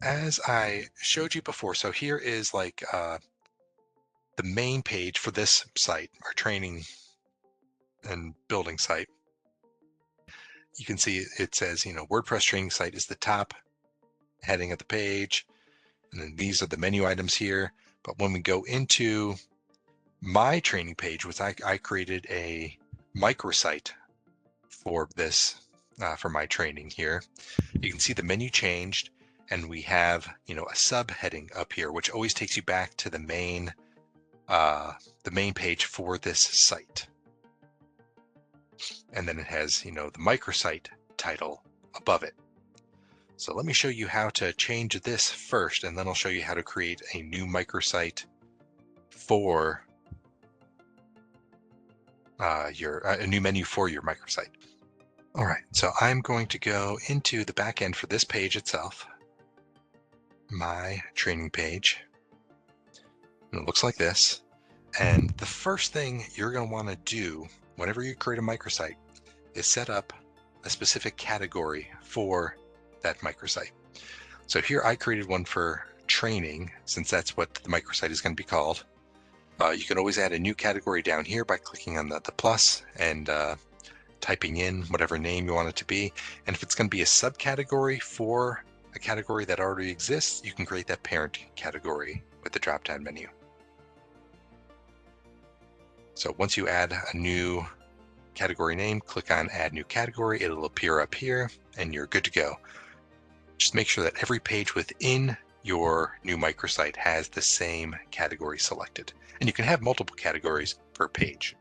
as I showed you before, so here is like the main page for this site, our training and building site. You can see it says, WordPress training site is the top heading of the page. And then these are the menu items here. But when we go into my training page, which I created a microsite for this, for my training here, you can see the menu changed and we have, a subheading up here, which always takes you back to the main page for this site. And then it has, the microsite title above it. So let me show you how to change this first, and then I'll show you how to create a new microsite for a new menu for your microsite. All right, so I'm going to go into the back end for this page itself, my training page. And it looks like this. And the first thing you're going to want to do whenever you create a microsite is set up a specific category for that microsite. So here I created one for training, since that's what the microsite is going to be called. You can always add a new category down here by clicking on the plus and typing in whatever name you want it to be. And if it's going to be a subcategory for a category that already exists, you can create that parent category with the drop-down menu. So once you add a new category name, click on Add New Category. It'll appear up here and you're good to go. Just make sure that every page within your new microsite has the same category selected. And you can have multiple categories per page.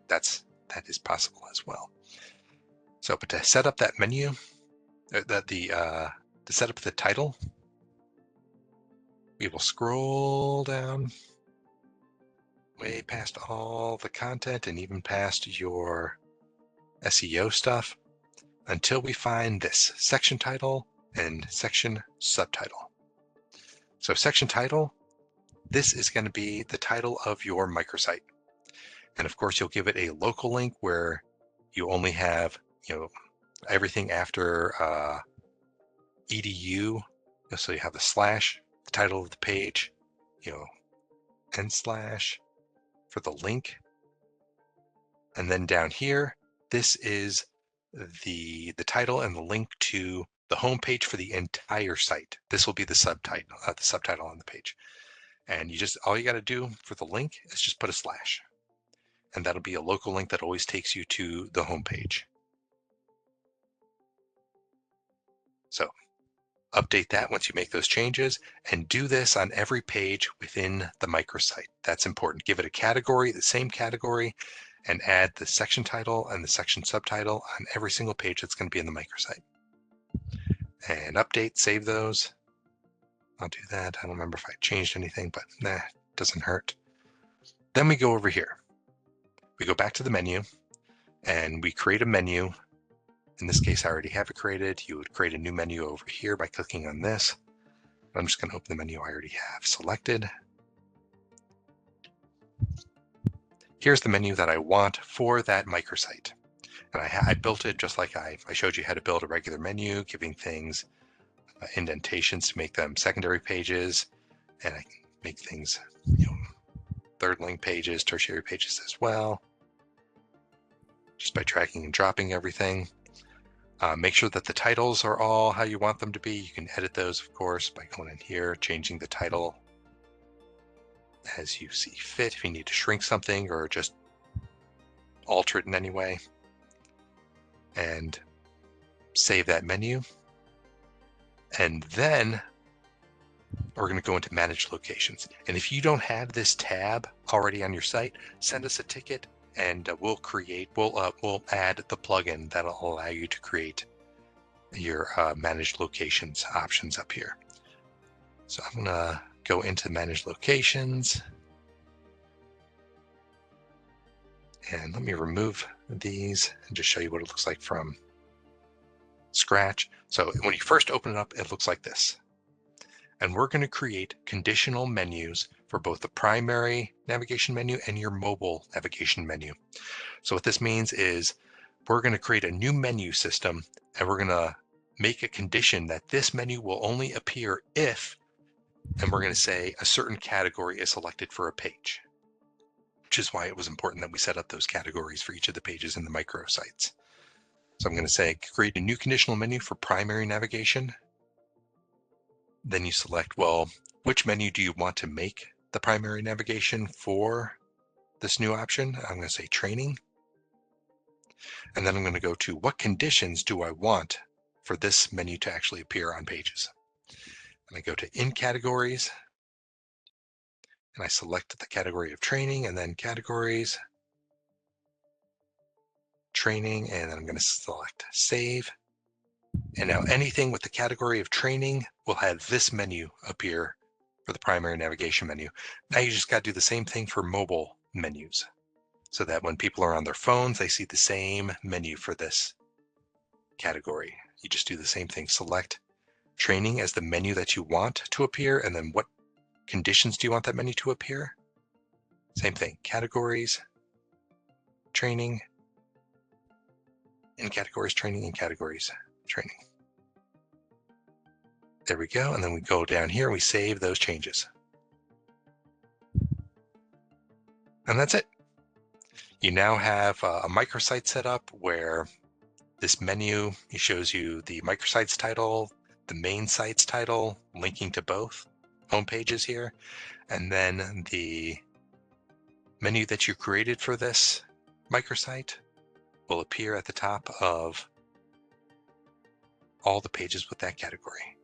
That is possible as well. So, but to set up that menu, to set up the title, we will scroll down way past all the content and even past your SEO stuff until we find this section title and section subtitle. So section title, this is going to be the title of your microsite. And of course, you'll give it a local link where you only have, everything after edu. So you have the slash, the title of the page, and slash for the link. And then down here, this is the title and the link to the home page for the entire site. This will be the subtitle on the page. And all you got to do for the link is just put a slash. And that'll be a local link that always takes you to the home page. So update that once you make those changes, and do this on every page within the microsite. That's important. Give it a category, the same category, and add the section title and the section subtitle on every single page that's going to be in the microsite. And update, save those. I'll do that. I don't remember if I changed anything, but nah, doesn't hurt. Then we go over here. We go back to the menu and we create a menu. In this case, I already have it created. You would create a new menu over here by clicking on this. I'm just going to open the menu I already have selected. Here's the menu that I want for that microsite. And I built it just like I showed you how to build a regular menu, giving things indentations to make them secondary pages. And I can make things, third link pages, tertiary pages as well, just by dragging and dropping everything. Make sure that the titles are all how you want them to be. You can edit those, of course, by going in here, changing the title as you see fit. If you need to shrink something or just alter it in any way, and save that menu. And then we're going to go into Manage Locations. And if you don't have this tab already on your site, send us a ticket and we'll add the plugin that'll allow you to create your managed locations options up here. So I'm gonna go into managed locations and let me remove these and just show you what it looks like from scratch. So when you first open it up, it looks like this. And we're going to create conditional menus for both the primary navigation menu and your mobile navigation menu. So what this means is we're going to create a new menu system and we're going to make a condition that this menu will only appear if, and we're going to say a certain category is selected for a page, which is why it was important that we set up those categories for each of the pages in the microsites. So I'm going to say create a new conditional menu for primary navigation. Then you select, well, which menu do you want to make the primary navigation for this new option? I'm going to say training. And then I'm going to go to what conditions do I want for this menu to actually appear on pages. And I go to in categories, and I select the category of training, and then categories, training, and then I'm going to select save. And now anything with the category of training will have this menu appear for the primary navigation menu. Now you just got to do the same thing for mobile menus so that when people are on their phones, they see the same menu for this category. You just do the same thing. Select training as the menu that you want to appear, and then what conditions do you want that menu to appear? Same thing, categories, training, in categories, training, in categories, training. There we go. And then we go down here and we save those changes. And that's it. You now have a microsite set up where this menu shows you the microsite's title, the main site's title, linking to both home pages here, and then the menu that you created for this microsite will appear at the top of all the pages with that category.